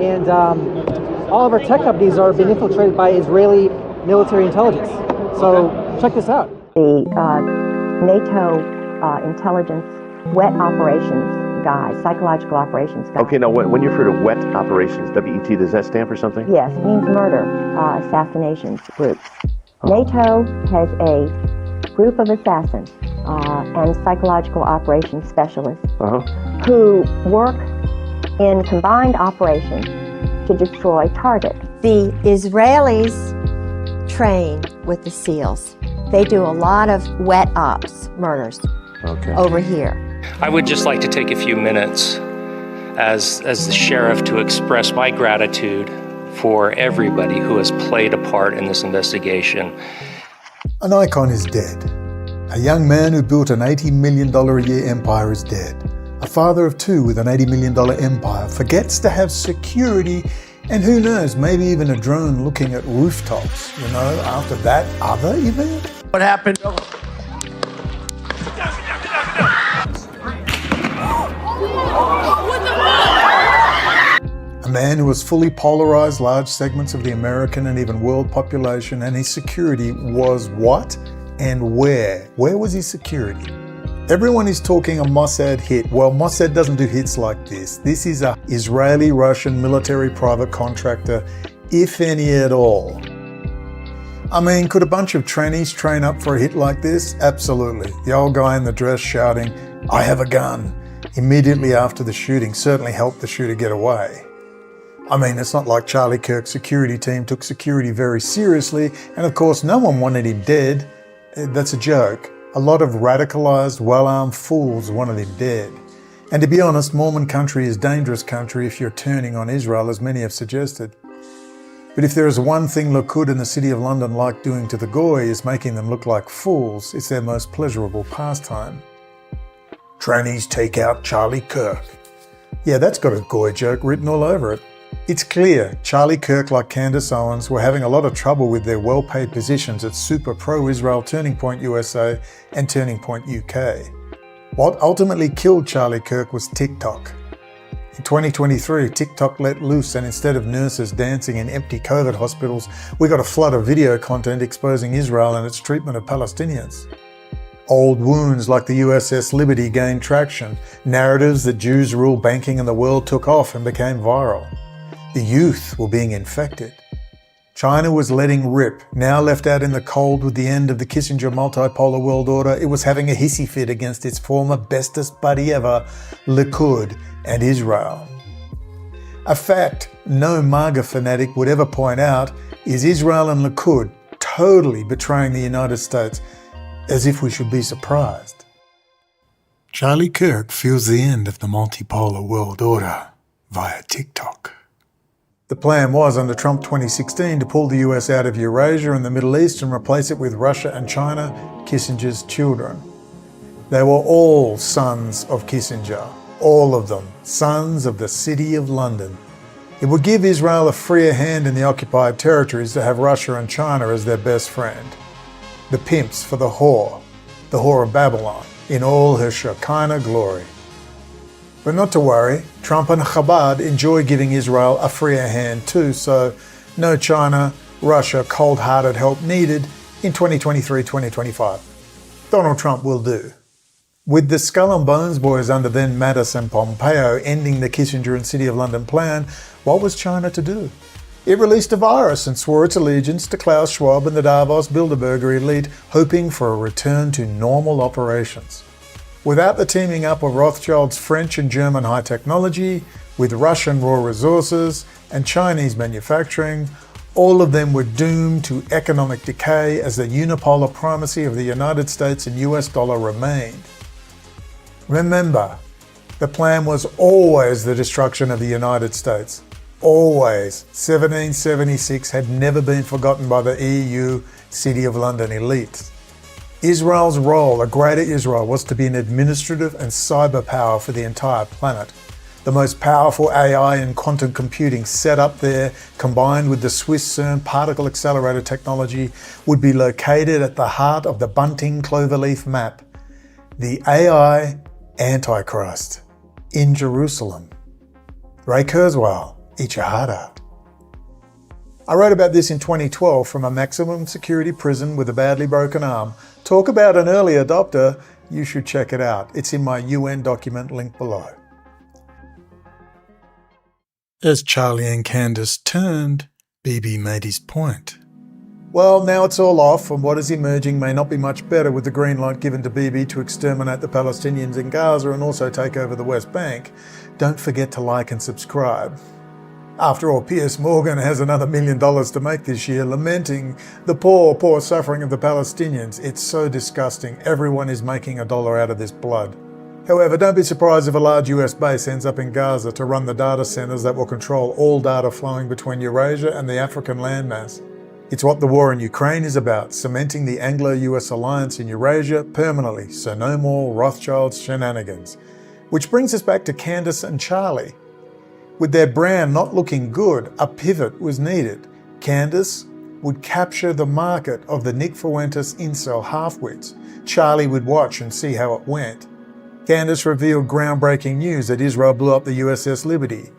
and all of our tech companies are being infiltrated by Israeli military intelligence. So check this out. The NATO intelligence wet operations guy, psychological operations guy. Okay, now when you refer to wet operations, WET, does that stand for something? Yes, it means murder, assassinations groups. NATO has a group of assassins and psychological operations specialists who work in combined operations to destroy targets. The Israelis train with the SEALs. They do a lot of wet ops murders over here. I would just like to take a few minutes as the sheriff to express my gratitude for everybody who has played a part in this investigation. An icon is dead. A young man who built an $80 million a year empire is dead. A father of two with an $80 million empire forgets to have security, and who knows, maybe even a drone looking at rooftops, you know, after that other event? What happened? A man who has fully polarized large segments of the American and even world population, and his security was what and where? Where was his security? Everyone is talking a Mossad hit. Well, Mossad doesn't do hits like this. This is an Israeli-Russian military private contractor, if any at all. I mean, could a bunch of trannies train up for a hit like this? Absolutely. The old guy in the dress shouting, "I have a gun," immediately after the shooting certainly helped the shooter get away. I mean, it's not like Charlie Kirk's security team took security very seriously, and of course no one wanted him dead. That's a joke. A lot of radicalized, well-armed fools wanted him dead. And to be honest, Mormon country is dangerous country if you're turning on Israel, as many have suggested. But if there is one thing Likud and the City of London like doing to the Goy is making them look like fools, it's their most pleasurable pastime. Trannies take out Charlie Kirk. Yeah, that's got a Goy joke written all over it. It's clear Charlie Kirk, like Candace Owens, were having a lot of trouble with their well-paid positions at super pro-Israel Turning Point USA and Turning Point UK. What ultimately killed Charlie Kirk was TikTok. In 2023, TikTok let loose, and instead of nurses dancing in empty COVID hospitals, we got a flood of video content exposing Israel and its treatment of Palestinians. Old wounds like the USS Liberty gained traction. Narratives that Jews rule banking in the world took off and became viral. The youth were being infected. China was letting rip. Now left out in the cold with the end of the Kissinger multipolar world order, it was having a hissy fit against its former bestest buddy ever, Likud and Israel. A fact no MAGA fanatic would ever point out is Israel and Likud totally betraying the United States, as if we should be surprised. Charlie Kirk feels the end of the multipolar world order via TikTok. The plan was, under Trump 2016, to pull the US out of Eurasia and the Middle East and replace it with Russia and China, Kissinger's children. They were all sons of Kissinger, all of them, sons of the City of London. It would give Israel a freer hand in the occupied territories to have Russia and China as their best friend. The pimps for the whore of Babylon, in all her Shekinah glory. But not to worry, Trump and Chabad enjoy giving Israel a freer hand too, so no China, Russia, cold-hearted help needed in 2023-2025. Donald Trump will do. With the Skull and Bones boys under then Mattis and Pompeo ending the Kissinger and City of London plan, what was China to do? It released a virus and swore its allegiance to Klaus Schwab and the Davos Bilderberger elite, hoping for a return to normal operations. Without the teaming up of Rothschild's French and German high technology, with Russian raw resources and Chinese manufacturing, all of them were doomed to economic decay as the unipolar primacy of the United States and US dollar remained. Remember, the plan was always the destruction of the United States. Always. 1776 had never been forgotten by the EU City of London elites. Israel's role, a greater Israel, was to be an administrative and cyber power for the entire planet. The most powerful AI and quantum computing set up there, combined with the Swiss CERN particle accelerator technology, would be located at the heart of the bunting cloverleaf map. The AI Antichrist in Jerusalem. Ray Kurzweil, Eat your heart out. I wrote about this in 2012 from a maximum security prison with a badly broken arm. Talk about an early adopter, you should check it out. It's in my UN document linked below. As Charlie and Candace turned, Bibi made his point. Well, now it's all off, and what is emerging may not be much better with the green light given to Bibi to exterminate the Palestinians in Gaza and also take over the West Bank. Don't forget to like and subscribe. After all, Piers Morgan has another $1 million to make this year, lamenting the poor suffering of the Palestinians. It's so disgusting. Everyone is making $1 out of this blood. However, don't be surprised if a large US base ends up in Gaza to run the data centers that will control all data flowing between Eurasia and the African landmass. It's what the war in Ukraine is about, cementing the Anglo-US alliance in Eurasia permanently, so no more Rothschild's shenanigans. Which brings us back to Candace and Charlie. With their brand not looking good, a pivot was needed. Candace would capture the market of the Nick Fuentes incel half-wits. Charlie would watch and see how it went. Candace revealed groundbreaking news that Israel blew up the USS Liberty.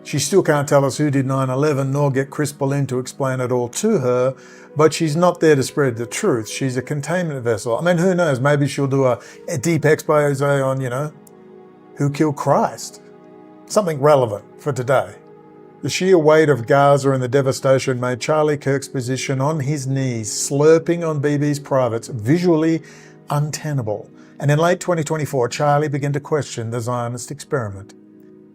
She still can't tell us who did 9/11 nor get Chris Boleyn to explain it all to her, but she's not there to spread the truth. She's a containment vessel. I mean, who knows, maybe she'll do a deep expose on, who killed Christ. Something relevant for today. The sheer weight of Gaza and the devastation made Charlie Kirk's position on his knees, slurping on Bibi's privates, visually untenable. And in late 2024, Charlie began to question the Zionist experiment.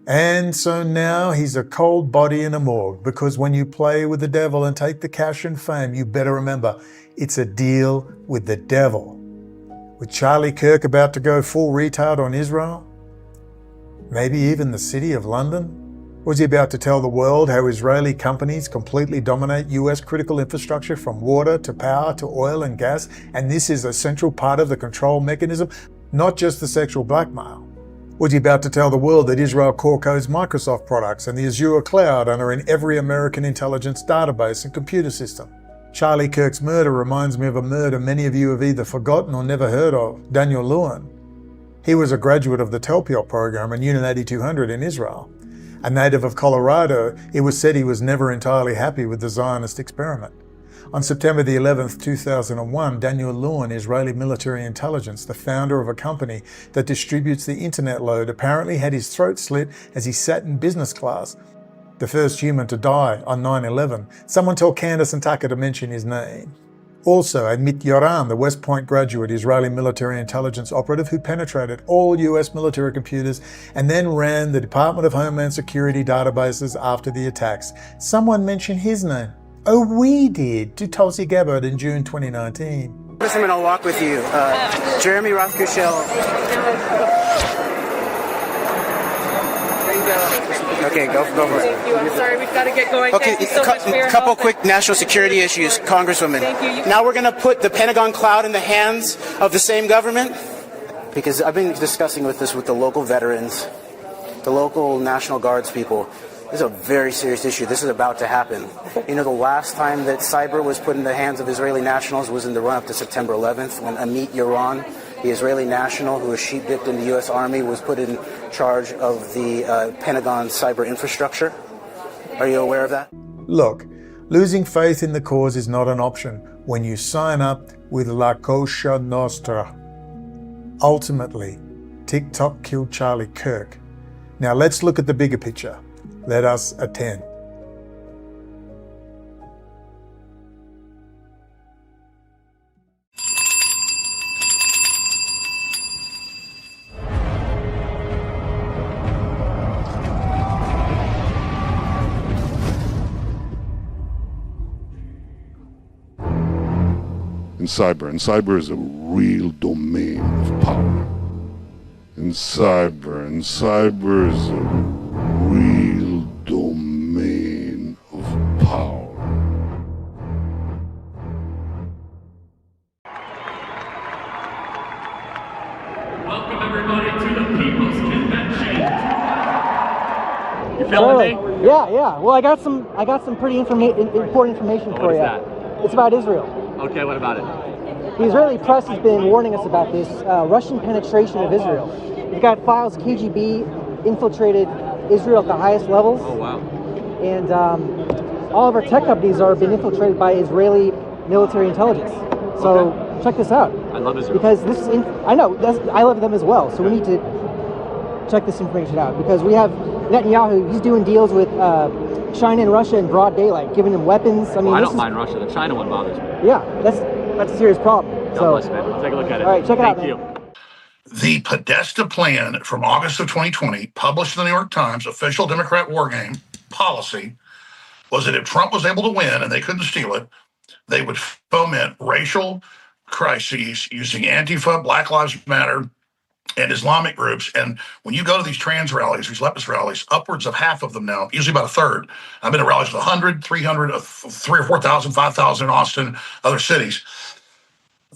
And so now he's a cold body in a morgue, because when you play with the devil and take the cash and fame, you better remember, it's a deal with the devil. With Charlie Kirk about to go full retard on Israel? Maybe even the city of London? Was he about to tell the world how Israeli companies completely dominate US critical infrastructure from water to power to oil and gas, and this is a central part of the control mechanism, not just the sexual blackmail? Was he about to tell the world that Israel core codes Microsoft products and the Azure cloud and are in every American intelligence database and computer system? Charlie Kirk's murder reminds me of a murder many of you have either forgotten or never heard of, Daniel Lewin. He was a graduate of the Telpiot program in Unit 8200 in Israel. A native of Colorado, it was said he was never entirely happy with the Zionist experiment. On September the 11th, 2001, Daniel Lewin, Israeli military intelligence, the founder of a company that distributes the internet load, apparently had his throat slit as he sat in business class. The first human to die on 9/11. Someone tell Candace and Tucker to mention his name. Also, Amit Yoram, the West Point graduate Israeli military intelligence operative who penetrated all US military computers and then ran the Department of Homeland Security databases after the attacks. Someone mention his name. Oh, we did, to Tulsi Gabbard in June 2019. I'm going to walk with you. Jeremy Rothkushel. Okay, go for it. Thank you. I'm sorry, we've got to get going. Okay, Thank you so much for your couple help. quick national security issues, Congresswoman. Thank you. Now we're going to put the Pentagon cloud in the hands of the same government, because I've been discussing with the local veterans, the local National Guards people. This is a very serious issue. This is about to happen. You know, the last time that cyber was put in the hands of Israeli nationals was in the run-up to September 11th, when Amit Yoram, the Israeli national who was sheep-dipped in the U.S. Army, was put in charge of the Pentagon cyber infrastructure. Are you aware of that? Look, losing faith in the cause is not an option when you sign up with La Cosa Nostra. Ultimately, TikTok killed Charlie Kirk. Now let's look at the bigger picture. Let us attend. In cyber is a real domain of power. In cyber is a real domain of power. Welcome everybody to the People's Convention. You feeling Charlie. me? Yeah. Well, I got some pretty important information for What is you. that? It's about Israel. Okay, what about it? The Israeli press has been warning us about this Russian penetration of Israel. We've got files KGB infiltrated Israel at the highest levels. Oh, wow. And all of our tech companies are being infiltrated by Israeli military intelligence. So check this out. I love Israel. Because this is, I know, I love them as well. So we need to check this information out. Because we have Netanyahu, he's doing deals with China and Russia in broad daylight, giving them weapons. I mean, I don't mind Russia. The China one bothers me. Yeah, that's a serious problem. God bless, man. I'll take a look at it. All right, check it out, Thank you. The Podesta plan from August of 2020, published in the New York Times, official Democrat war game policy, was that if Trump was able to win and they couldn't steal it, they would foment racial crises using Antifa, Black Lives Matter, and Islamic groups. And when you go to these trans rallies, these leftist rallies, upwards of half of them now, usually about a third. I've been to rallies with 100, 300, 3,000 or 4,000, 5,000 in Austin, other cities.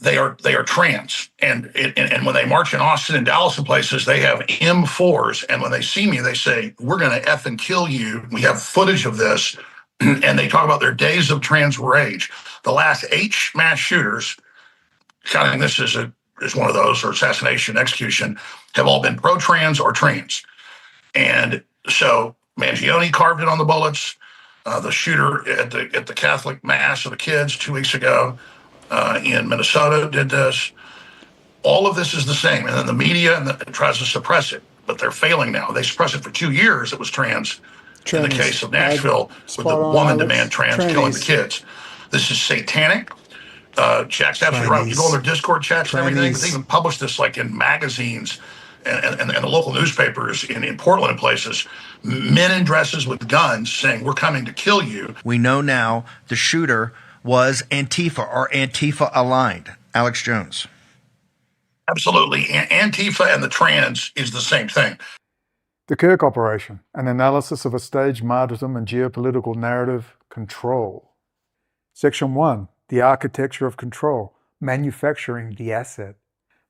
They are trans, and when they march in Austin and Dallas and places, they have M4s, and when they see me, they say, "We're going to effing kill you." We have footage of this, and they talk about their days of trans rage. The last 8 mass shooters, counting this as one of those, or assassination, execution, have all been pro-trans or trans. And so Mangione carved it on the bullets. The shooter at the Catholic Mass of the kids 2 weeks ago in Minnesota did this. All of this is the same. And then the media tries to suppress it, but they're failing now. They suppressed it for 2 years. It was trans. In the case of Nashville, with the woman demand trans killing the kids. This is satanic. Jack's absolutely right. You go on their Discord chats and everything. They even publish this like in magazines and the local newspapers in Portland and places. Men in dresses with guns saying, "We're coming to kill you." We know now the shooter was Antifa or Antifa aligned. Alex Jones. Absolutely. Antifa and the trans is the same thing. The Kirk Operation, an analysis of a staged martyrdom and geopolitical narrative control. Section 1, the architecture of control, manufacturing the asset.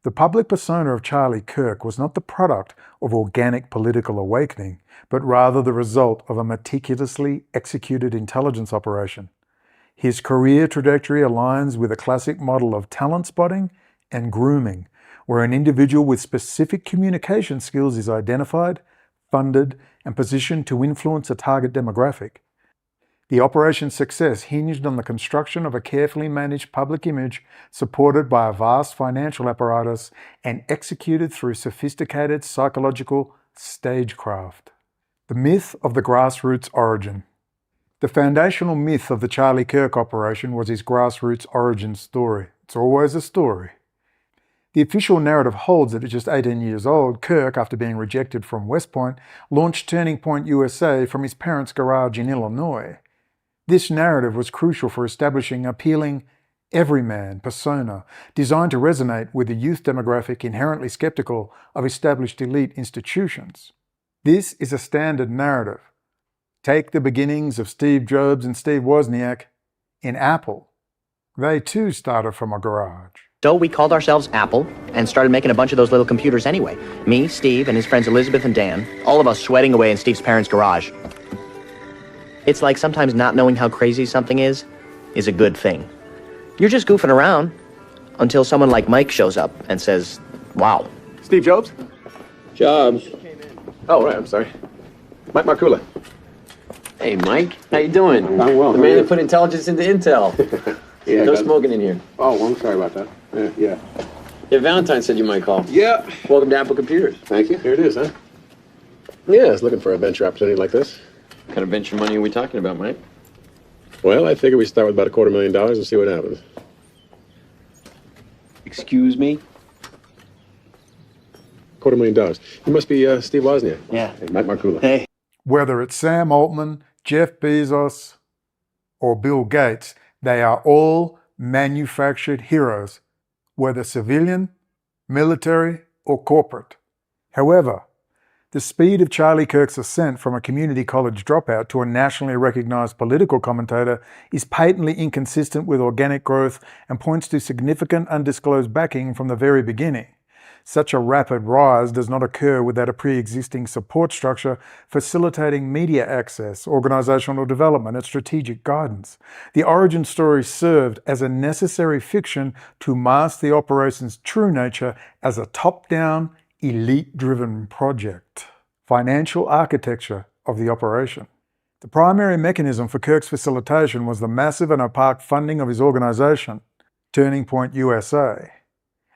The public persona of Charlie Kirk was not the product of organic political awakening, but rather the result of a meticulously executed intelligence operation. His career trajectory aligns with a classic model of talent spotting and grooming, where an individual with specific communication skills is identified, funded, and positioned to influence a target demographic. The operation's success hinged on the construction of a carefully managed public image supported by a vast financial apparatus and executed through sophisticated psychological stagecraft. The myth of the grassroots origin. The foundational myth of the Charlie Kirk operation was his grassroots origin story. It's always a story. The official narrative holds that at just 18 years old, Kirk, after being rejected from West Point, launched Turning Point USA from his parents' garage in Illinois. This narrative was crucial for establishing appealing everyman persona designed to resonate with the youth demographic inherently skeptical of established elite institutions. This is a standard narrative. Take the beginnings of Steve Jobs and Steve Wozniak in Apple. They too started from a garage. So we called ourselves Apple and started making a bunch of those little computers anyway. Me, Steve, and his friends Elizabeth and Dan, all of us sweating away in Steve's parents' garage. It's like sometimes not knowing how crazy something is a good thing. You're just goofing around until someone like Mike shows up and says, "Wow." Steve Jobs? Jobs. Oh, right, I'm sorry. Mike Markula. Hey, Mike. How you doing? I'm well. The man that put intelligence into Intel. Yeah, no smoking in here. Oh, well, I'm sorry about that. Yeah. Yeah, Valentine said you might call. Yeah. Welcome to Apple Computers. Thank you. Here it is, huh? Yeah, I was looking for a venture opportunity like this. What kind of venture money are we talking about, Mike? Well, I figure we start with about $250,000 and see what happens. Excuse me? $250,000. You must be Steve Wozniak. Yeah. Hey, Mike Markula. Hey. Whether it's Sam Altman, Jeff Bezos, or Bill Gates, they are all manufactured heroes, whether civilian, military, or corporate. However, the speed of Charlie Kirk's ascent from a community college dropout to a nationally recognized political commentator is patently inconsistent with organic growth and points to significant undisclosed backing from the very beginning. Such a rapid rise does not occur without a pre-existing support structure facilitating media access, organizational development, and strategic guidance. The origin story served as a necessary fiction to mask the operation's true nature as a top-down, elite-driven project. Financial architecture of the operation. The primary mechanism for Kirk's facilitation was the massive and opaque funding of his organization, Turning Point USA.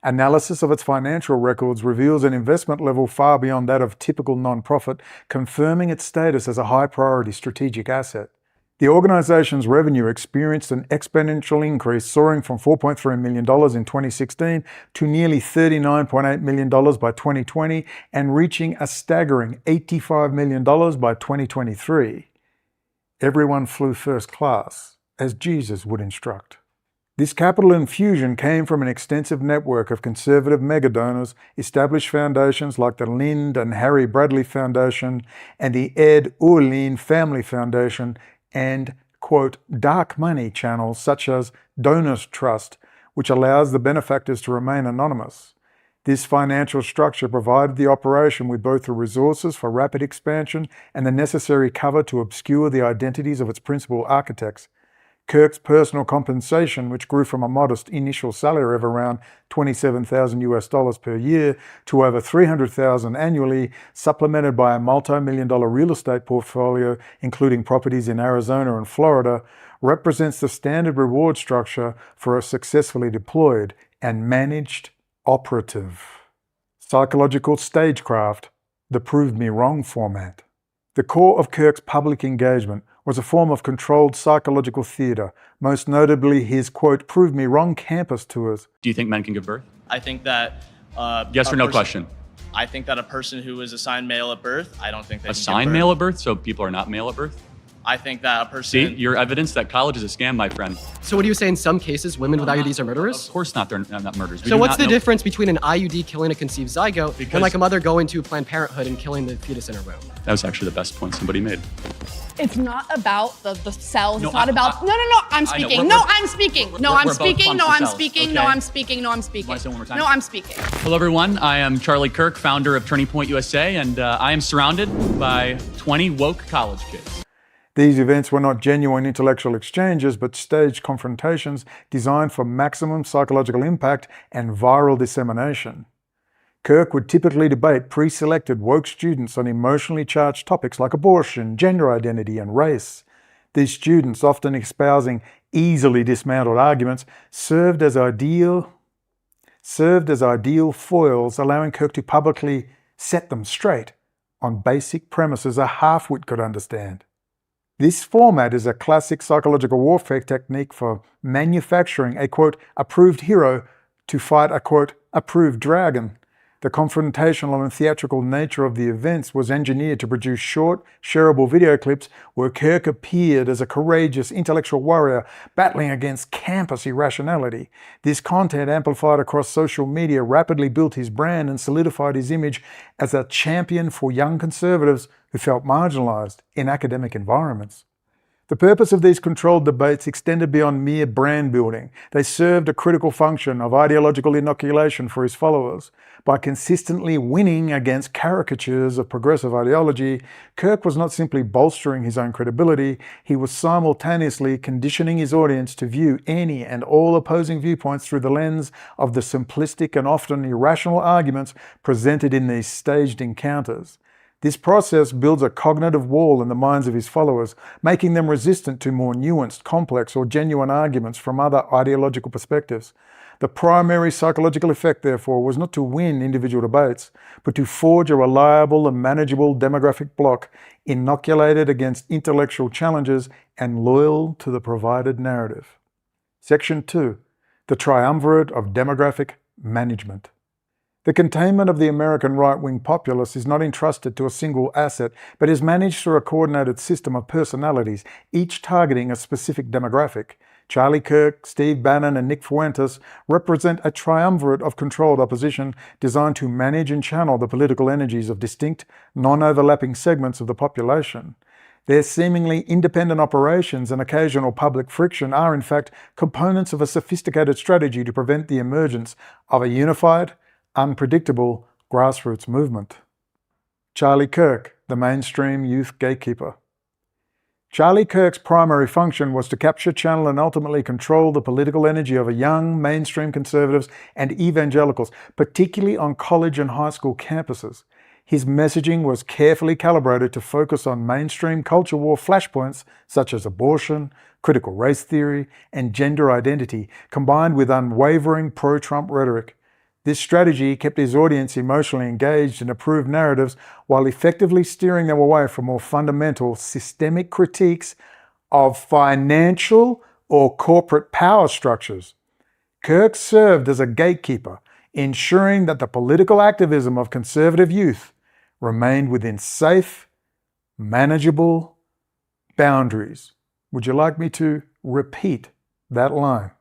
Analysis of its financial records reveals an investment level far beyond that of typical non-profit, confirming its status as a high-priority strategic asset. The organization's revenue experienced an exponential increase, soaring from $4.3 million in 2016 to nearly $39.8 million by 2020 and reaching a staggering $85 million by 2023. Everyone flew first class, as Jesus would instruct. This capital infusion came from an extensive network of conservative megadonors, established foundations like the Lynd and Harry Bradley Foundation and the Ed Urline Family Foundation, and, quote, dark money channels such as Donors Trust, which allows the benefactors to remain anonymous. This financial structure provided the operation with both the resources for rapid expansion and the necessary cover to obscure the identities of its principal architects. Kirk's personal compensation, which grew from a modest initial salary of around $27,000 per year to over $300,000 annually, supplemented by a multi-million-dollar real estate portfolio, including properties in Arizona and Florida, represents the standard reward structure for a successfully deployed and managed operative. Psychological stagecraft, the prove me wrong format. The core of Kirk's public engagement was a form of controlled psychological theater, most notably his, quote, prove me wrong campus tours. Do you think men can give birth? I think that... yes or no question? I think that a person who is assigned male at birth, I don't think they can Assigned male at birth? So people are not male at birth? I think that a person... See, your evidence that college is a scam, my friend. So what do you say in some cases women with IUDs are murderers? Of course not, they're not murderers. So what's the difference between an IUD killing a conceived zygote and like a mother going to Planned Parenthood and killing the fetus in her womb? That was actually the best point somebody made. It's not about the cells. No, it's not about... No, I'm speaking. No, I'm speaking. No, I'm speaking. No, I'm speaking. No, I'm speaking. No, I'm speaking. Want to say it one more time? No, I'm speaking. Hello, everyone. I am Charlie Kirk, founder of Turning Point USA, and I am surrounded by 20 woke college kids. These events were not genuine intellectual exchanges, but staged confrontations designed for maximum psychological impact and viral dissemination. Kirk would typically debate pre-selected woke students on emotionally charged topics like abortion, gender identity, and race. These students, often espousing easily dismantled arguments, served as ideal foils, allowing Kirk to publicly set them straight on basic premises a half-wit could understand. This format is a classic psychological warfare technique for manufacturing a, quote, approved hero to fight a, quote, approved dragon. The confrontational and theatrical nature of the events was engineered to produce short, shareable video clips where Kirk appeared as a courageous intellectual warrior battling against campus irrationality. This content, amplified across social media, rapidly built his brand and solidified his image as a champion for young conservatives who felt marginalized in academic environments. The purpose of these controlled debates extended beyond mere brand building. They served a critical function of ideological inoculation for his followers. By consistently winning against caricatures of progressive ideology, Kirk was not simply bolstering his own credibility, he was simultaneously conditioning his audience to view any and all opposing viewpoints through the lens of the simplistic and often irrational arguments presented in these staged encounters. This process builds a cognitive wall in the minds of his followers, making them resistant to more nuanced, complex, or genuine arguments from other ideological perspectives. The primary psychological effect, therefore, was not to win individual debates, but to forge a reliable and manageable demographic bloc, inoculated against intellectual challenges and loyal to the provided narrative. Section 2. The Triumvirate of Demographic Management. The containment of the American right-wing populace is not entrusted to a single asset, but is managed through a coordinated system of personalities, each targeting a specific demographic. Charlie Kirk, Steve Bannon, and Nick Fuentes represent a triumvirate of controlled opposition designed to manage and channel the political energies of distinct, non-overlapping segments of the population. Their seemingly independent operations and occasional public friction are, in fact, components of a sophisticated strategy to prevent the emergence of a unified, unpredictable grassroots movement. Charlie Kirk, the mainstream youth gatekeeper. Charlie Kirk's primary function was to capture, channel, and ultimately control the political energy of young mainstream conservatives and evangelicals, particularly on college and high school campuses. His messaging was carefully calibrated to focus on mainstream culture war flashpoints such as abortion, critical race theory, and gender identity, combined with unwavering pro-Trump rhetoric. This strategy kept his audience emotionally engaged in approved narratives while effectively steering them away from more fundamental, systemic critiques of financial or corporate power structures. Kirk served as a gatekeeper, ensuring that the political activism of conservative youth remained within safe, manageable boundaries. Would you like me to repeat that line?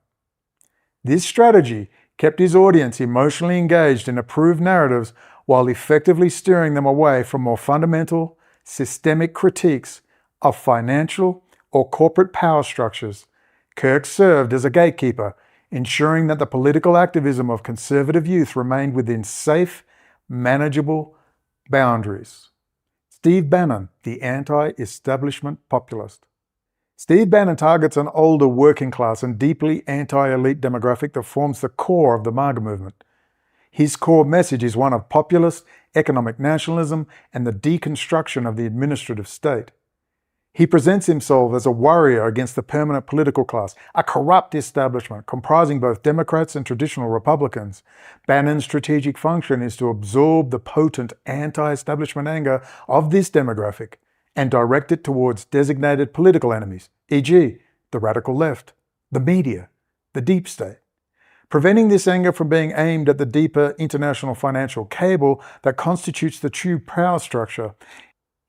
This strategy kept his audience emotionally engaged in approved narratives while effectively steering them away from more fundamental, systemic critiques of financial or corporate power structures. Kirk served as a gatekeeper, ensuring that the political activism of conservative youth remained within safe, manageable boundaries. Steve Bannon, the anti-establishment populist. Steve Bannon targets an older working class and deeply anti-elite demographic that forms the core of the MAGA movement. His core message is one of populist economic nationalism and the deconstruction of the administrative state. He presents himself as a warrior against the permanent political class, a corrupt establishment comprising both Democrats and traditional Republicans. Bannon's strategic function is to absorb the potent anti-establishment anger of this demographic and direct it towards designated political enemies, e.g., the radical left, the media, the deep state, preventing this anger from being aimed at the deeper international financial cable that constitutes the true power structure.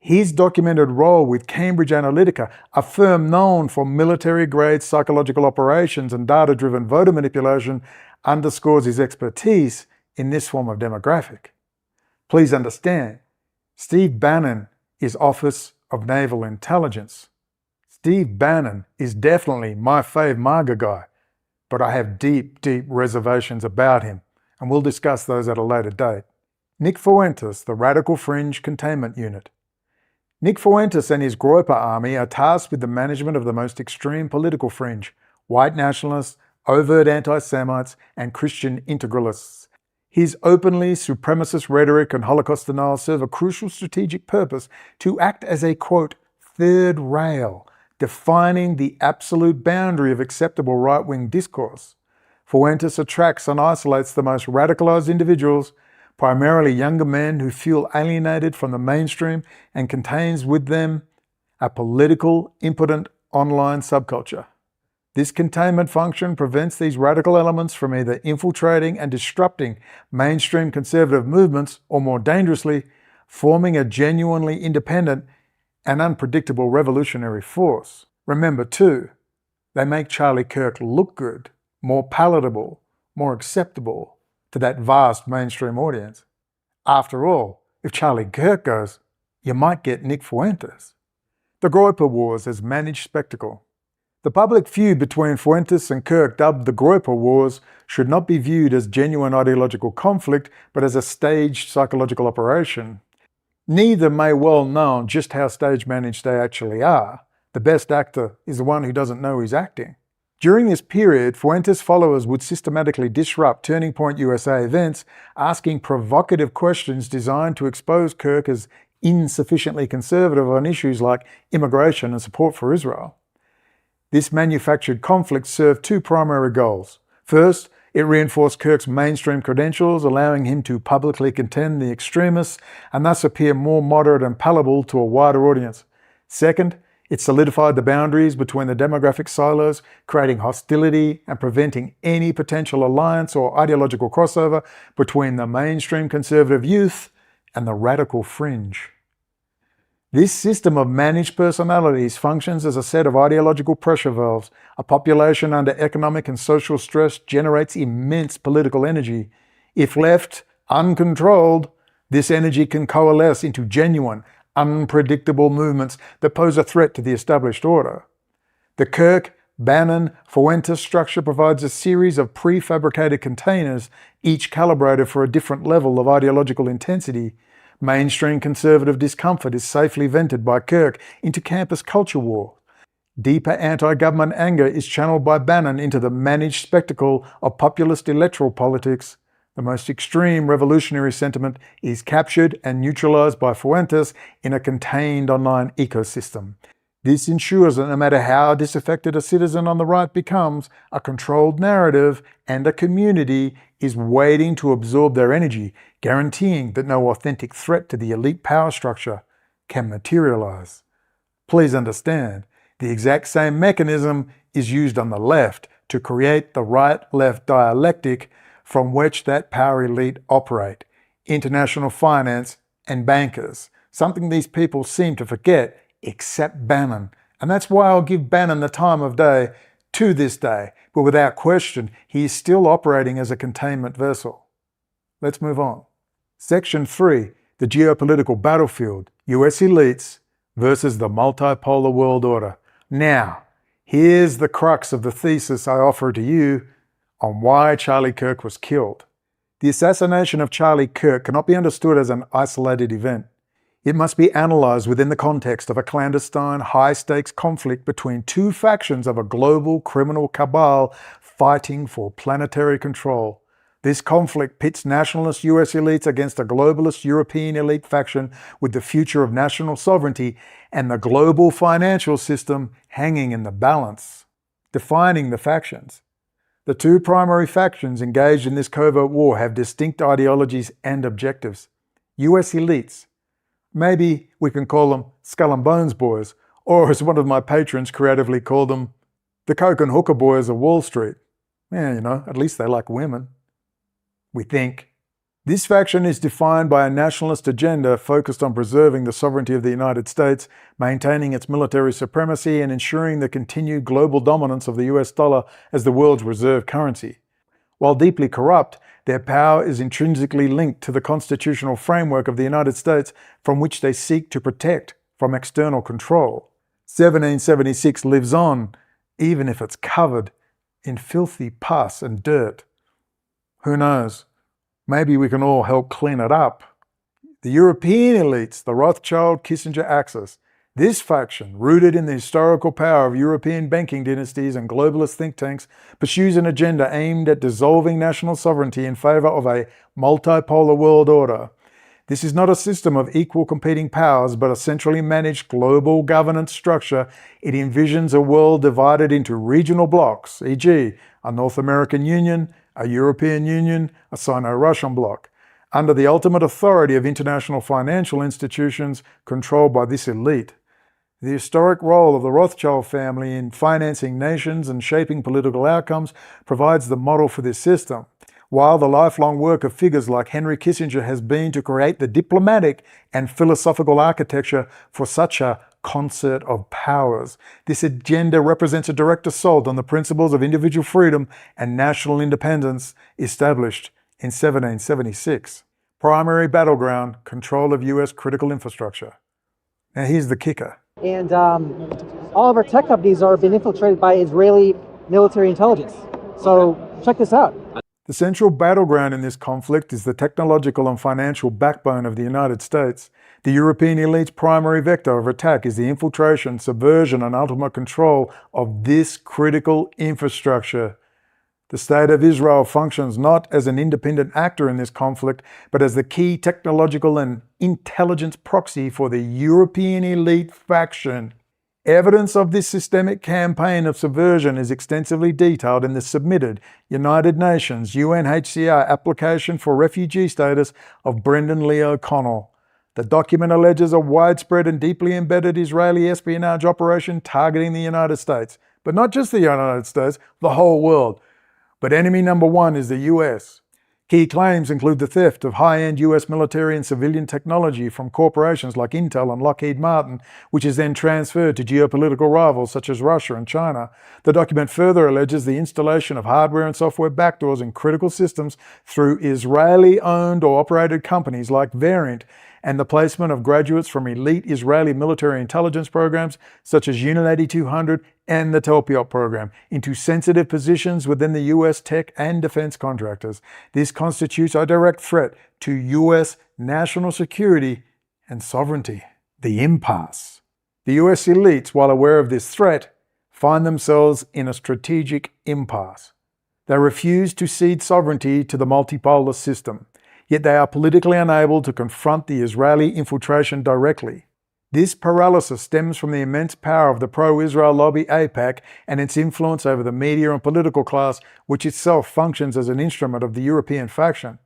His documented role with Cambridge Analytica, a firm known for military-grade psychological operations and data-driven voter manipulation, underscores his expertise in this form of demographic. Please understand, Steve Bannon is Office of Naval Intelligence. Steve Bannon is definitely my fave MAGA guy, but I have deep reservations about him, and we'll discuss those at a later date. Nick Fuentes, the Radical Fringe Containment Unit. Nick Fuentes and his Groyper army are tasked with the management of the most extreme political fringe, white nationalists, overt anti-Semites, and Christian integralists. His openly supremacist rhetoric and Holocaust denial serve a crucial strategic purpose to act as a, quote, third rail, defining the absolute boundary of acceptable right-wing discourse. Fuentes attracts and isolates the most radicalized individuals, primarily younger men who feel alienated from the mainstream, and contains with them a political, impotent online subculture. This containment function prevents these radical elements from either infiltrating and disrupting mainstream conservative movements, or more dangerously, forming a genuinely independent and unpredictable revolutionary force. Remember too, they make Charlie Kirk look good, more palatable, more acceptable to that vast mainstream audience. After all, if Charlie Kirk goes, you might get Nick Fuentes. The Groyper Wars as managed spectacle. The public feud between Fuentes and Kirk, dubbed the Groyper Wars, should not be viewed as genuine ideological conflict, but as a staged psychological operation. Neither may well know just how stage-managed they actually are. The best actor is the one who doesn't know he's acting. During this period, Fuentes' followers would systematically disrupt Turning Point USA events, asking provocative questions designed to expose Kirk as insufficiently conservative on issues like immigration and support for Israel. This manufactured conflict served two primary goals. First, it reinforced Kirk's mainstream credentials, allowing him to publicly contend the extremists and thus appear more moderate and palatable to a wider audience. Second, it solidified the boundaries between the demographic silos, creating hostility and preventing any potential alliance or ideological crossover between the mainstream conservative youth and the radical fringe. This system of managed personalities functions as a set of ideological pressure valves. A population under economic and social stress generates immense political energy. If left uncontrolled, this energy can coalesce into genuine, unpredictable movements that pose a threat to the established order. The Kirk, Bannon, Fuentes structure provides a series of prefabricated containers, each calibrated for a different level of ideological intensity. Mainstream conservative discomfort is safely vented by Kirk into campus culture war. Deeper anti-government anger is channeled by Bannon into the managed spectacle of populist electoral politics. The most extreme revolutionary sentiment is captured and neutralized by Fuentes in a contained online ecosystem. This ensures that no matter how disaffected a citizen on the right becomes, a controlled narrative and a community is waiting to absorb their energy, guaranteeing that no authentic threat to the elite power structure can materialize. Please understand, the exact same mechanism is used on the left to create the right-left dialectic from which that power elite operate, international finance and bankers, something these people seem to forget, except Bannon. And that's why I'll give Bannon the time of day to this day, but without question, he is still operating as a containment vessel. Let's move on. Section 3, the geopolitical battlefield, US elites versus the multipolar world order. Now, here's the crux of the thesis I offer to you on why Charlie Kirk was killed. The assassination of Charlie Kirk cannot be understood as an isolated event. It must be analysed within the context of a clandestine, high-stakes conflict between two factions of a global criminal cabal fighting for planetary control. This conflict pits nationalist US elites against a globalist European elite faction with the future of national sovereignty and the global financial system hanging in the balance. Defining the factions. The two primary factions engaged in this covert war have distinct ideologies and objectives. US elites. Maybe we can call them Skull and Bones boys, or as one of my patrons creatively called them, the coke and hooker boys of Wall Street. Yeah, you know, at least they like women. We think. This faction is defined by a nationalist agenda focused on preserving the sovereignty of the United States, maintaining its military supremacy, and ensuring the continued global dominance of the US dollar as the world's reserve currency. While deeply corrupt, their power is intrinsically linked to the constitutional framework of the United States from which they seek to protect from external control. 1776 lives on, even if it's covered in filthy pus and dirt. Who knows? Maybe we can all help clean it up. The European elites, the Rothschild-Kissinger axis. This faction, rooted in the historical power of European banking dynasties and globalist think tanks, pursues an agenda aimed at dissolving national sovereignty in favour of a multipolar world order. This is not a system of equal competing powers, but a centrally managed global governance structure. It envisions a world divided into regional blocs, e.g., a North American Union, a European Union, a Sino-Russian bloc, under the ultimate authority of international financial institutions controlled by this elite. The historic role of the Rothschild family in financing nations and shaping political outcomes provides the model for this system, while the lifelong work of figures like Henry Kissinger has been to create the diplomatic and philosophical architecture for such a concert of powers. This agenda represents a direct assault on the principles of individual freedom and national independence established in 1776. Primary battleground, control of US critical infrastructure. Now here's the kicker. And all of our tech companies are being infiltrated by Israeli military intelligence. So check this out. The central battleground in this conflict is the technological and financial backbone of the United States. The European elite's primary vector of attack is the infiltration, subversion, and ultimate control of this critical infrastructure. The State of Israel functions not as an independent actor in this conflict, but as the key technological and intelligence proxy for the European elite faction. Evidence of this systemic campaign of subversion is extensively detailed in the submitted United Nations UNHCR application for refugee status of Brendan Lee O'Connell. The document alleges a widespread and deeply embedded Israeli espionage operation targeting the United States. But not just the United States, the whole world. But enemy number one is the US. Key claims include the theft of high-end US military and civilian technology from corporations like Intel and Lockheed Martin, which is then transferred to geopolitical rivals such as Russia and China. The document further alleges the installation of hardware and software backdoors in critical systems through Israeli-owned or operated companies like Variant, and the placement of graduates from elite Israeli military intelligence programs such as Unit 8200 and the Telpiot program into sensitive positions within the US tech and defense contractors. This constitutes a direct threat to US national security and sovereignty. The impasse. The US elites, while aware of this threat, find themselves in a strategic impasse. They refuse to cede sovereignty to the multipolar system, yet they are politically unable to confront the Israeli infiltration directly. This paralysis stems from the immense power of the pro-Israel lobby AIPAC and its influence over the media and political class, which itself functions as an instrument of the European faction.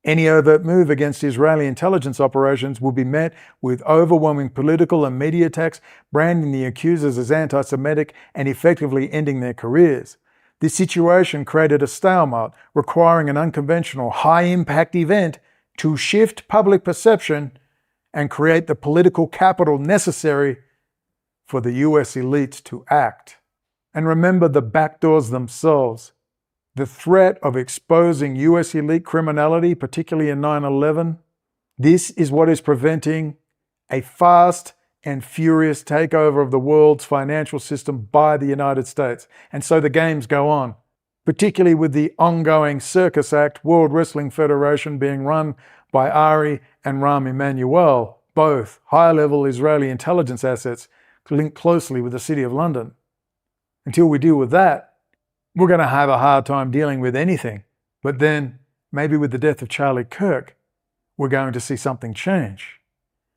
Any overt move against Israeli intelligence operations will be met with overwhelming political and media attacks, branding the accusers as anti-Semitic and effectively ending their careers. This situation created a stalemate, requiring an unconventional, high-impact event to shift public perception and create the political capital necessary for the US elites to act. And remember the backdoors themselves. The threat of exposing US elite criminality, particularly in 9/11, this is what is preventing a fast and furious takeover of the world's financial system by the United States. And so the games go on, particularly with the ongoing Circus Act World Wrestling Federation being run by Ari and Rahm Emanuel, both high-level Israeli intelligence assets linked closely with the City of London. Until we deal with that, we're going to have a hard time dealing with anything. But then, maybe with the death of Charlie Kirk, we're going to see something change.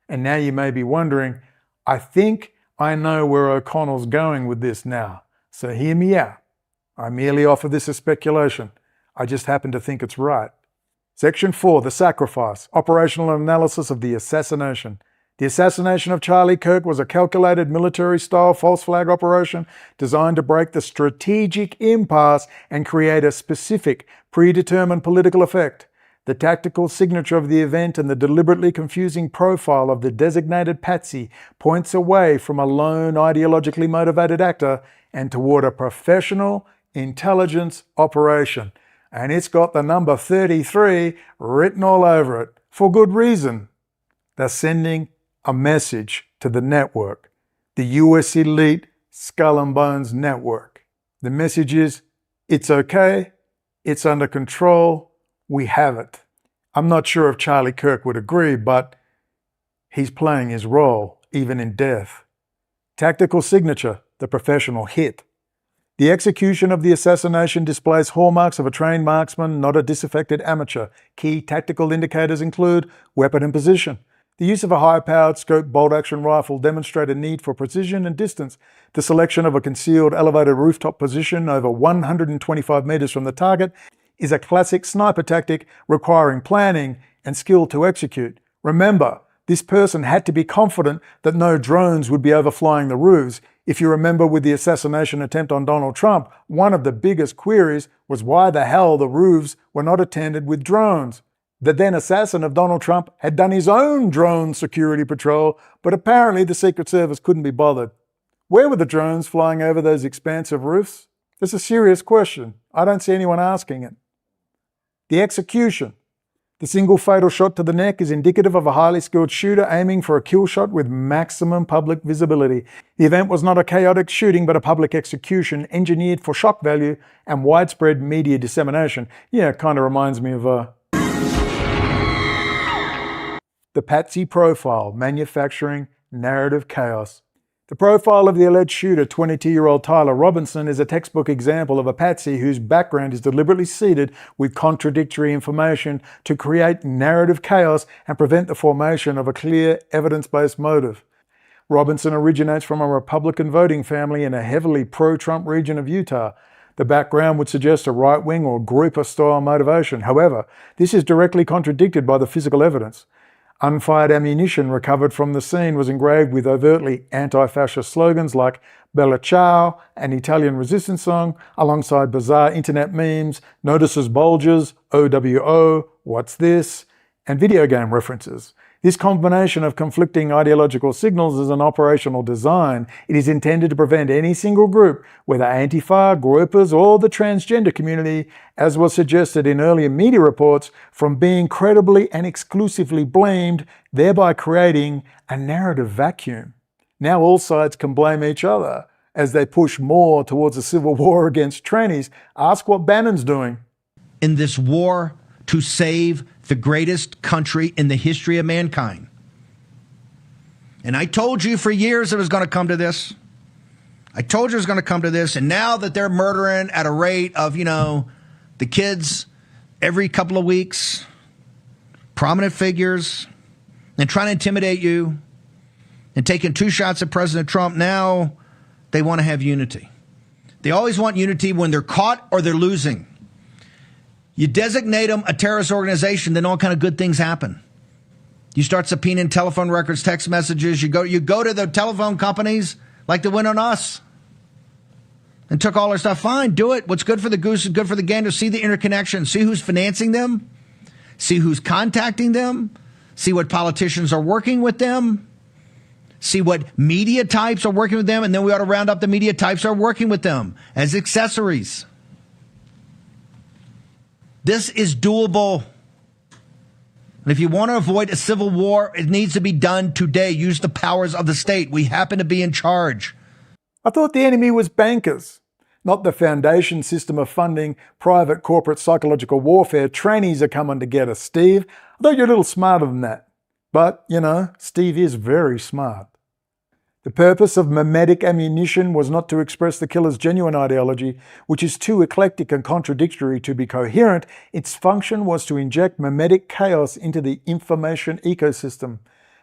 And now you may be wondering, I think I know where O'Connell's going with this now. So hear me out. I merely offer this as speculation. I just happen to think it's right. Section 4, the sacrifice, operational analysis of the assassination. The assassination of Charlie Kirk was a calculated military-style false flag operation designed to break the strategic impasse and create a specific, predetermined political effect. The tactical signature of the event and the deliberately confusing profile of the designated patsy points away from a lone ideologically motivated actor and toward a professional intelligence operation. And it's got the number 33 written all over it, for good reason. They're sending a message to the network, the US elite Skull and Bones network. The message is, it's okay, it's under control, we have it. I'm not sure if Charlie Kirk would agree, but he's playing his role, even in death. Tactical signature, the professional hit. The execution of the assassination displays hallmarks of a trained marksman, not a disaffected amateur. Key tactical indicators include weapon and position. The use of a high-powered scope bolt-action rifle demonstrated need for precision and distance. The selection of a concealed elevated rooftop position over 125 meters from the target is a classic sniper tactic requiring planning and skill to execute. Remember, this person had to be confident that no drones would be overflying the roofs. If you remember with the assassination attempt on Donald Trump, one of the biggest queries was why the hell the roofs were not attended with drones. The then assassin of Donald Trump had done his own drone security patrol, but apparently the Secret Service couldn't be bothered. Where were the drones flying over those expansive roofs? It's a serious question. I don't see anyone asking it. The execution. The single fatal shot to the neck is indicative of a highly skilled shooter aiming for a kill shot with maximum public visibility. The event was not a chaotic shooting, but a public execution engineered for shock value and widespread media dissemination. Yeah, it kind of reminds me of the Patsy profile, manufacturing narrative chaos. The profile of the alleged shooter, 22-year-old Tyler Robinson, is a textbook example of a patsy whose background is deliberately seeded with contradictory information to create narrative chaos and prevent the formation of a clear, evidence-based motive. Robinson originates from a Republican voting family in a heavily pro-Trump region of Utah. The background would suggest a right-wing or grouper-style motivation. However, this is directly contradicted by the physical evidence. Unfired ammunition recovered from the scene was engraved with overtly anti-fascist slogans like Bella Ciao, an Italian resistance song, alongside bizarre internet memes, notices bulges, OWO, what's this, and video game references. This combination of conflicting ideological signals is an operational design. It is intended to prevent any single group, whether Antifa, gropers, or the transgender community, as was suggested in earlier media reports, from being credibly and exclusively blamed, thereby creating a narrative vacuum. Now all sides can blame each other as they push more towards a civil war against trannies. Ask what Bannon's doing. In this war to save the greatest country in the history of mankind. And I told you for years it was going to come to this. I told you it was going to come to this. And now that they're murdering at a rate of, the kids every couple of weeks, prominent figures, and trying to intimidate you and taking 2 shots at President Trump. Now they want to have unity. They always want unity when they're caught or they're losing. You designate them a terrorist organization, then all kind of good things happen. You start subpoenaing telephone records, text messages. You go to the telephone companies like they went on us and took all our stuff. Fine, do it. What's good for the goose is good for the gander. See the interconnection. See who's financing them. See who's contacting them. See what politicians are working with them. See what media types are working with them. And then we ought to round up the media types that are working with them as accessories. This is doable. And if you want to avoid a civil war, it needs to be done today. Use the powers of the state. We happen to be in charge. I thought the enemy was bankers, not the foundation system of funding private corporate psychological warfare. Trainees are coming to get us, Steve. I thought you're a little smarter than that. But, Steve is very smart. The purpose of mimetic ammunition was not to express the killer's genuine ideology, which is too eclectic and contradictory to be coherent. Its function was to inject mimetic chaos into the information ecosystem.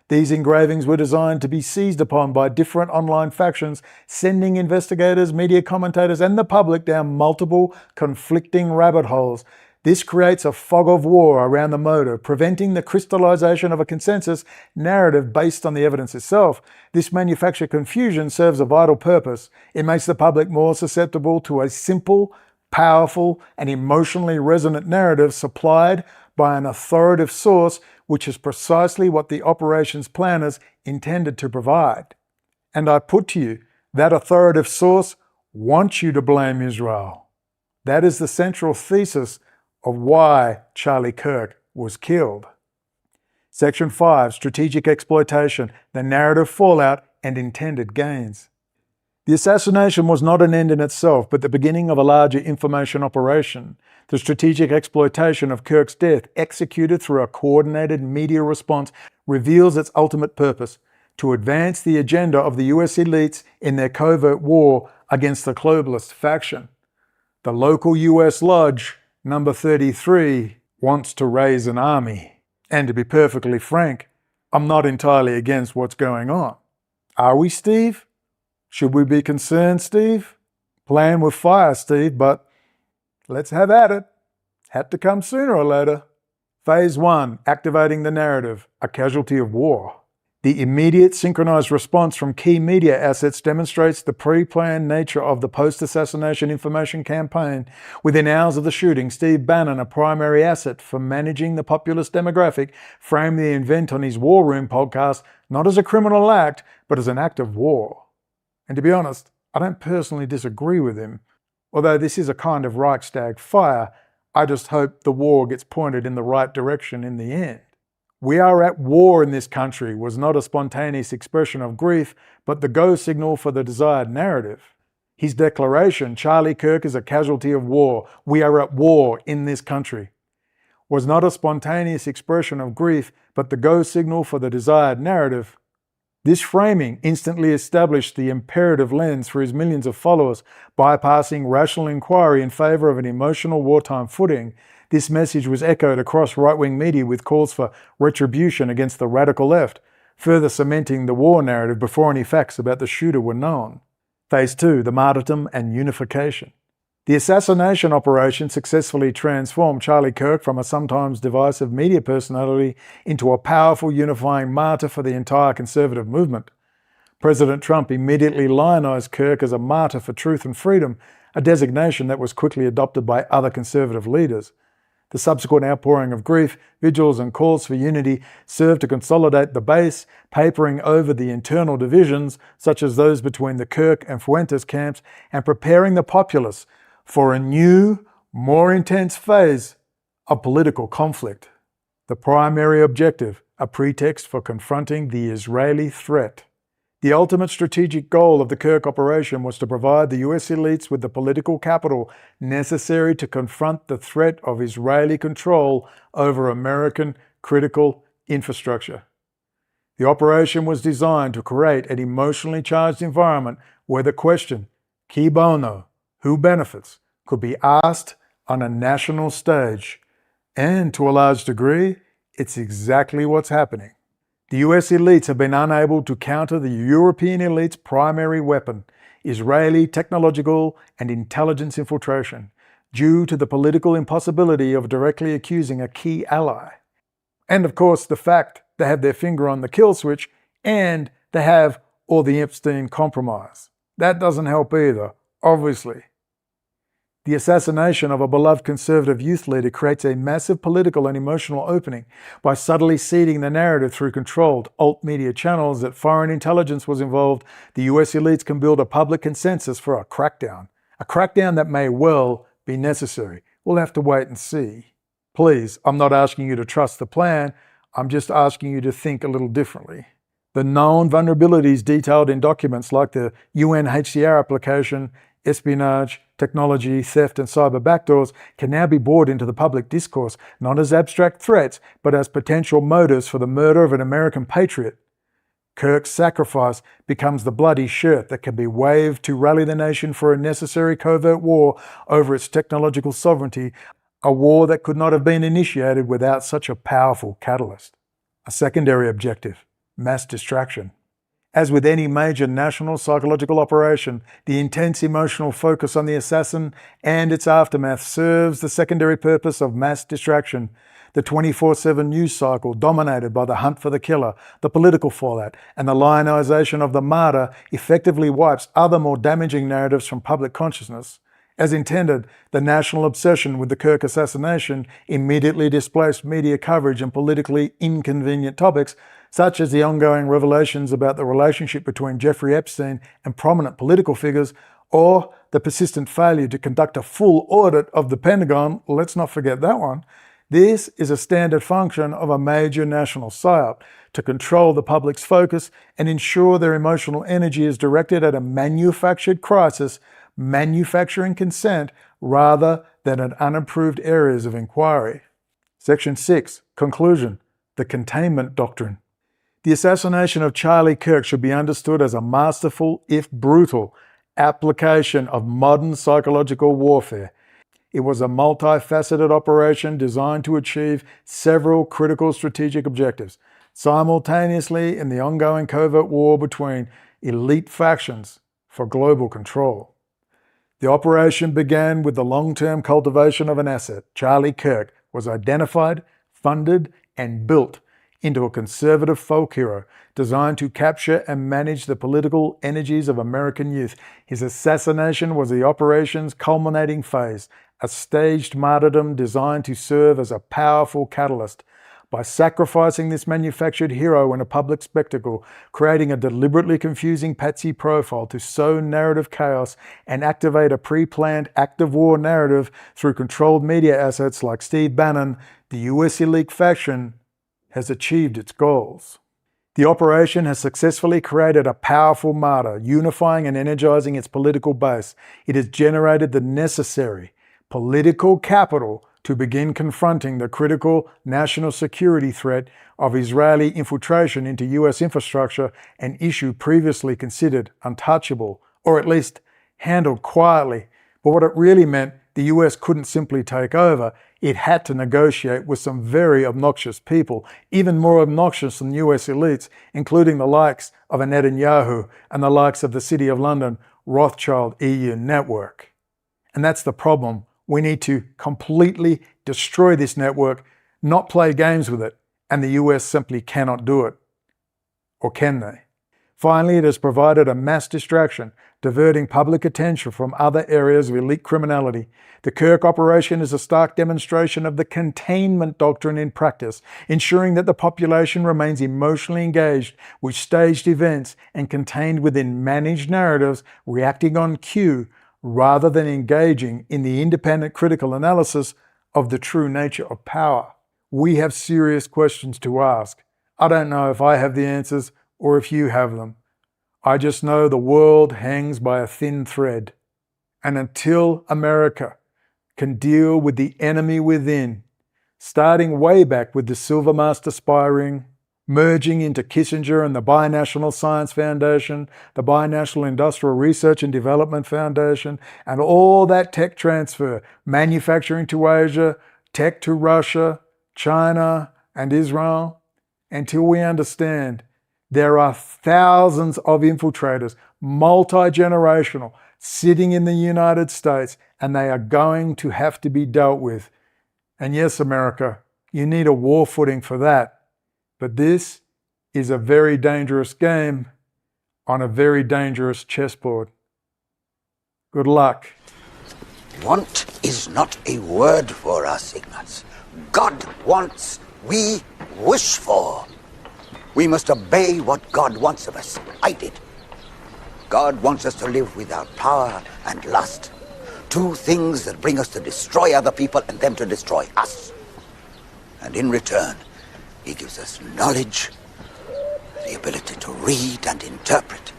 These engravings were designed to be seized upon by different online factions, sending investigators, media commentators, and the public down multiple conflicting rabbit holes. This creates a fog of war around the motive, preventing the crystallization of a consensus narrative based on the evidence itself. This manufactured confusion serves a vital purpose. It makes the public more susceptible to a simple, powerful, and emotionally resonant narrative supplied by an authoritative source, which is precisely what the operations planners intended to provide. And I put to you, that authoritative source wants you to blame Israel. That is the central thesis of why Charlie Kirk was killed. Section 5, Strategic Exploitation, the narrative fallout and intended gains. The assassination was not an end in itself, but the beginning of a larger information operation. The strategic exploitation of Kirk's death, executed through a coordinated media response, reveals its ultimate purpose: to advance the agenda of the US elites in their covert war against the globalist faction. The local US lodge, Number 33, wants to raise an army. And to be perfectly frank, I'm not entirely against what's going on. Are we, Steve? Should we be concerned, Steve? Playing with fire, Steve, but let's have at it. Had to come sooner or later. Phase 1, activating the narrative, a casualty of war. The immediate synchronized response from key media assets demonstrates the pre-planned nature of the post-assassination information campaign. Within hours of the shooting, Steve Bannon, a primary asset for managing the populist demographic, framed the event on his War Room podcast not as a criminal act, but as an act of war. And to be honest, I don't personally disagree with him. Although this is a kind of Reichstag fire, I just hope the war gets pointed in the right direction in the end. "We are at war in this country" was not a spontaneous expression of grief, but the go signal for the desired narrative. His declaration, "Charlie Kirk is a casualty of war, we are at war in this country," was not a spontaneous expression of grief, but the go signal for the desired narrative. This framing instantly established the imperative lens for his millions of followers, bypassing rational inquiry in favor of an emotional wartime footing. This message was echoed across right-wing media with calls for retribution against the radical left, further cementing the war narrative before any facts about the shooter were known. Phase 2, the martyrdom and unification. The assassination operation successfully transformed Charlie Kirk from a sometimes divisive media personality into a powerful unifying martyr for the entire conservative movement. President Trump immediately lionized Kirk as a martyr for truth and freedom, a designation that was quickly adopted by other conservative leaders. The subsequent outpouring of grief, vigils and calls for unity served to consolidate the base, papering over the internal divisions, such as those between the Kirk and Fuentes camps, and preparing the populace for a new, more intense phase of political conflict. The primary objective, a pretext for confronting the Israeli threat. The ultimate strategic goal of the Kirk operation was to provide the US elites with the political capital necessary to confront the threat of Israeli control over American critical infrastructure. The operation was designed to create an emotionally charged environment where the question, "Qui bono?" who benefits, could be asked on a national stage. And to a large degree, it's exactly what's happening. The US elites have been unable to counter the European elite's primary weapon, Israeli technological and intelligence infiltration, due to the political impossibility of directly accusing a key ally. And of course, the fact they have their finger on the kill switch and they have all the Epstein compromise. That doesn't help either, obviously. The assassination of a beloved conservative youth leader creates a massive political and emotional opening by subtly seeding the narrative through controlled alt media channels that foreign intelligence was involved. The US elites can build a public consensus for a crackdown that may well be necessary. We'll have to wait and see. Please, I'm not asking you to trust the plan, I'm just asking you to think a little differently. The known vulnerabilities detailed in documents like the UNHCR application, espionage, technology, theft, and cyber backdoors can now be brought into the public discourse, not as abstract threats, but as potential motives for the murder of an American patriot. Kirk's sacrifice becomes the bloody shirt that can be waved to rally the nation for a necessary covert war over its technological sovereignty, a war that could not have been initiated without such a powerful catalyst. A secondary objective: mass distraction. As with any major national psychological operation, the intense emotional focus on the assassin and its aftermath serves the secondary purpose of mass distraction. The 24/7 news cycle dominated by the hunt for the killer, the political fallout, and the lionization of the martyr effectively wipes other more damaging narratives from public consciousness. As intended, the national obsession with the Kirk assassination immediately displaced media coverage and politically inconvenient topics, such as the ongoing revelations about the relationship between Jeffrey Epstein and prominent political figures, or the persistent failure to conduct a full audit of the Pentagon. Let's not forget that one. This is a standard function of a major national psyop, to control the public's focus and ensure their emotional energy is directed at a manufactured crisis, manufacturing consent, rather than at unapproved areas of inquiry. Section 6. Conclusion. The Containment Doctrine. The assassination of Charlie Kirk should be understood as a masterful, if brutal, application of modern psychological warfare. It was a multifaceted operation designed to achieve several critical strategic objectives, simultaneously in the ongoing covert war between elite factions for global control. The operation began with the long-term cultivation of an asset. Charlie Kirk was identified, funded, and built into a conservative folk hero designed to capture and manage the political energies of American youth. His assassination was the operation's culminating phase, a staged martyrdom designed to serve as a powerful catalyst. By sacrificing this manufactured hero in a public spectacle, creating a deliberately confusing patsy profile to sow narrative chaos and activate a pre-planned active war narrative through controlled media assets like Steve Bannon, the US elite faction has achieved its goals. The operation has successfully created a powerful martyr, unifying and energizing its political base. It has generated the necessary political capital to begin confronting the critical national security threat of Israeli infiltration into US infrastructure, an issue previously considered untouchable, or at least handled quietly. But what it really meant, the US couldn't simply take over. It had to negotiate with some very obnoxious people, even more obnoxious than US elites, including the likes of a NETANYAHU and the likes of the City of London Rothschild EU network. And that's the problem. We need to completely destroy this network, not play games with it, and the US simply cannot do it. Or can they? Finally, it has provided a mass distraction, diverting public attention from other areas of elite criminality. The Kirk operation is a stark demonstration of the containment doctrine in practice, ensuring that the population remains emotionally engaged with staged events and contained within managed narratives, reacting on cue, rather than engaging in the independent critical analysis of the true nature of power. We have serious questions to ask. I don't know if I have the answers or if you have them. I just know the world hangs by a thin thread. And until America can deal with the enemy within, starting way back with the Silver Master spy ring, merging into Kissinger and the Binational Science Foundation, the Binational Industrial Research and Development Foundation, and all that tech transfer, manufacturing to Asia, tech to Russia, China, and Israel, until we understand there are thousands of infiltrators, multi-generational, sitting in the United States, and they are going to have to be dealt with. And yes, America, you need a war footing for that. But this is a very dangerous game on a very dangerous chessboard. Good luck. Want is not a word for us, Ignaz. God wants, we wish for. We must obey what God wants of us. I did. God wants us to live without power and lust. Two things that bring us to destroy other people and them to destroy us. And in return, He gives us knowledge, the ability to read and interpret.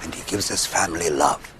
And He gives us family love.